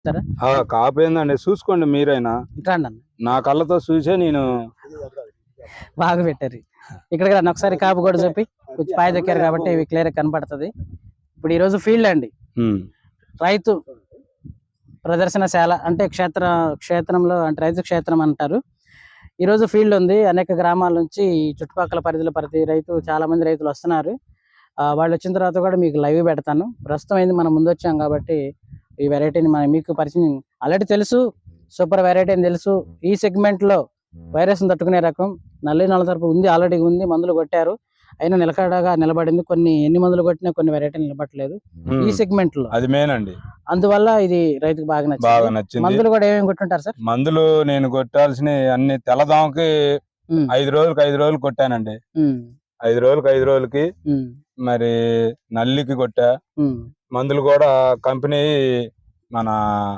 సరే కాపు ఏందండి, చూసుకోండి మీరైనా. రండి అన్న, నా కళ్ళతో చూసే నేను. బాగా పెట్టారు. ఇక్కడికి రండి ఒకసారి, కాపు కూడా చెప్పి కొంచెం పాయ దక్కారు కాబట్టి ఇవి క్లియర్ కనపడుతుంది. ఇప్పుడు ఈ రోజు ఫీల్డ్ అండి, రైతు ప్రదర్శనశాల అంటే క్షేత్రంలో అంటే రైతు క్షేత్రం అంటారు. ఈ రోజు ఫీల్డ్ ఉంది. అనేక గ్రామాల నుంచి చుట్టుపక్కల పరిధిలో ప్రతి రైతు, చాలా మంది రైతులు వస్తున్నారు. వాళ్ళు వచ్చిన తర్వాత కూడా మీకు లైవ్ పెడతాను. ప్రస్తుతం ఏంది మనం ముందు వచ్చాం కాబట్టి ఈ వెరైటీని మీకు పరిచయం ఆల్రెడీ తెలుసు. సూపర్ వెరైటీ అని తెలుసు. ఈ సెగ్మెంట్ లో వైరస్ తట్టుకునే రకం నల్లి నల్లతరపు ఉంది, ఆల్రెడీ ఉంది, మందులు కొట్టారు, అయినా నిలకడగా నిలబడింది. కొన్ని ఎన్ని మందులు కొట్టినా కొన్ని వెరైటీలు నిలబడలేదు ఈ సెగ్మెంట్ లో. అది మెయిన్ అండి. అందువల్ల ఇది రైతుకు బాగా నచ్చింది. మందులు కూడా ఏమేమి కొట్టుంటారు సార్? మందులు నేను కొట్టాల్సిన అన్ని తెల్లదామకి 5 రోజులు కొట్టానండి. 5 రోజులకి మరి నల్లికి కొట్టా. మందులు కూడా కంపెనీ మన